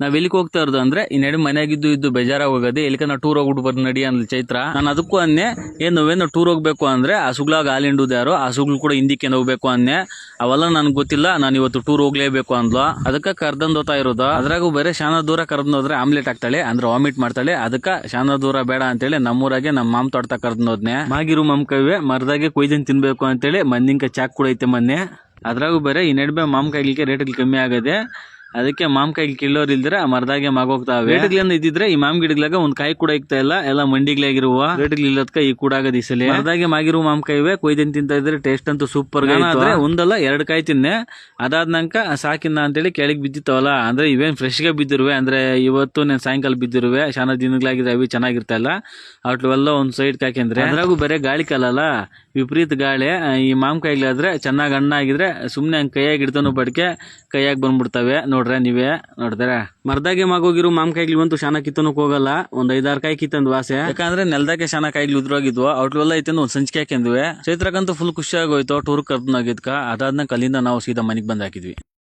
ನಾವ್ ಎಲ್ಲಿಗೆ ಹೋಗ್ತಾ ಇರೋದು ಅಂದ್ರೆ ಈ ನಡಿ ಮನೆಯಾಗಿದ್ದು ಇದ್ದು ಬೇಜಾರಾಗಿ ಹೋಗೋದೆ ಎಲ್ಲಿಕ ನಾವು ಟೂರ್ ಹೋಗ್ಬಿಟ್ಟು ಬರ್ರಿ ನಡಿ ಅಂದ್ಲು ಚೈತ್ರ. ನಾನು ಅದಕ್ಕೂ ಅನ್ನೆ ನಾವೇನು ಟೂರ್ ಹೋಗ್ಬೇಕು ಅಂದ್ರೆ ಆ ಸುಗ್ಲಾಗ ಹಾಲು ಹಿಂಡುದು ಯಾರು, ಆ ಸುಗ್ಲು ಕೂಡ ಹಿಂದಿಕ್ಕೆ ಹೋಗ್ಬೇಕು ಅನ್ನೆ. ಅವೆಲ್ಲ ನನ್ಗೆ ಗೊತ್ತಿಲ್ಲ, ನಾನು ಇವತ್ತು ಟೂರ್ ಹೋಗ್ಲೇಬೇಕು ಅಂದ್ಲು. ಅದಕ್ಕೆ ಕರ್ದಂದೋತಾ ಇರೋದು. ಅದ್ರಾಗೂ ಬೇರೆ ಶಾನ ದೂರ ಕರ್ದೋದ್ರೆ ಆಮ್ಲೆಟ್ ಆಗ್ತಾಳೆ ಅಂದ್ರೆ ವಾಮಿಟ್ ಮಾಡ್ತಾಳೆ. ಅದಕ್ಕೆ ಶಾನ ದೂರ ಬೇಡ ಅಂತೇಳಿ ನಮ್ಮೂರಾಗೆ ನಮ್ಮ ಮಾಮ್ ತೋಟ ಕರ್ದೋದ್ನೆ. ಮಾಗಿರು ಮಮ್ ಕೈವೆ ಮರದಾಗೆ ಕೊಯ್ದನ್ ತಿನ್ಬೇಕು ಅಂತೇಳಿ ಮಂದಿಂಕ ಚಾಕ್ ಕೂಡ ಐತೆ ಮೊನ್ನೆ. ಅದ್ರಾಗೂ ಬೇರೆ ಈ ನಡುವೆ ಮಾಮಕಾಯಿಗೆ ರೇಟ್ಗಳು ಕಮ್ಮಿ ಆಗದೆ. ಅದಕ್ಕೆ ಮಾಮಕಾಯಿಗೆ ಕಿಲ್ಲೋರ್ ಇಲ್ದ್ರೆ ಆ ಮರದಾಗೆ ಮಾಗೋಗ್ತಾವೆ. ರೇಟ್ಗಳನ್ನ ಇದ್ದಿದ್ರೆ ಈ ಮಾಮ್ ಗಿಡಗ್ಲಾಗ ಒಂದ್ ಕಾಯಿ ಕೂಡ ಇಕ್ತಾ ಇಲ್ಲ, ಎಲ್ಲ ಮಂಡಿಗ್ಲಾಗಿರುವ ರೇಟ್ಗಳು ಇಲ್ಲದಕ್ಕ ಈ ಕೂಡ ಆಗದ ಈ ಸಲ. ಮರದಾಗೆ ಮಾಗಿರುವ ಮಾಮಕಾಯಿವೆ ಕೊಯ್ದನ್ ತಿಂತ ಇದ್ರೆ ಟೇಸ್ಟ್ ಅಂತೂ ಸೂಪರ್ ಆದ್ರೆ ಒಂದಲ್ಲ 2 ಕಾಯಿ ತಿನ್ನೆ. ಅದಾದ ನಂಕ ಸಾಕಿನ ಅಂತೇಳಿ ಕೆಳಗ್ ಬಿದ್ದಿತ್ತವಲ್ಲ, ಅಂದ್ರೆ ಇವೇನ್ ಫ್ರೆಶ್ ಗೆ ಬಿದ್ದಿರುವೆ ಅಂದ್ರೆ ಇವತ್ತು ನಾನು ಸಾಯಂಕಾಲ ಬಿದ್ದಿರುವೆ. ಶಾನ ದಿನಗಳಾಗಿದ್ರೆ ಅವಿ ಚೆನ್ನಾಗಿರ್ತಾ ಇಲ್ಲ, ಅವೆಲ್ಲ ಒಂದ್ ಸೈಡ್ ಹಾಕಿದ್ರೆ. ಅದ್ರಾಗೂ ಬೇರೆ ಗಾಳಿ ಕಾಲಲ್ಲ, ವಿಪರೀತ ಗಾಳಿ. ಈ ಮಾಮಕಾಯಿಗಳಾದ್ರೆ ಚೆನ್ನಾಗಿ ಹಣ್ಣಾಗಿದ್ರೆ ಸುಮ್ನೆ ಹಂಗ್ ಕೈಯಾಗಿ ಇಡ್ತಾನು ಬಡ್ಕೆ ಕೈಯಾಗಿ ಬಂದ್ಬಿಡ್ತವೆ. ನೋಡ್ರೆ ನೀವೇ ನೋಡಿದ್ರೆ ಮರದಾಗೆ ಮಾಗೋಗಿರೋ ಮಾಮಕಾಯಿಗಳು ಅಂತೂ ಶಾನ ಕಿತ್ತನಕ್ ಹೋಗಲ್ಲ. ಒಂದ್ 5-6 ಕಾಯಿ ಕಿತ್ತಂದ್ ವಾಸೆ. ಯಾಕಂದ್ರೆ ನೆಲದಾಗೆ ಶಾನ ಕಾಯಿಗಳು ಉದ್ರೋಗಿದ್ವು, ಅವ್ಟೆಲ್ಲ ಐತೆ ಒಂದ್ ಸಂಚಿಕೆ ಹಾಕಿದ್ವಿ. ಚೈತ್ರಕ್ಕಂತೂ ಫುಲ್ ಖುಷಿ ಆಗೋಯ್ತು ಟೂರ್ ಕರ್ದನಾಗಿದ್ಕ. ಅದಾದ್ನ ಕಲ್ಲಿಂದ ನಾವು ಸೀದಾ ಮನೆಗ್ ಬಂದ್ ಹಾಕಿದ್ವಿ.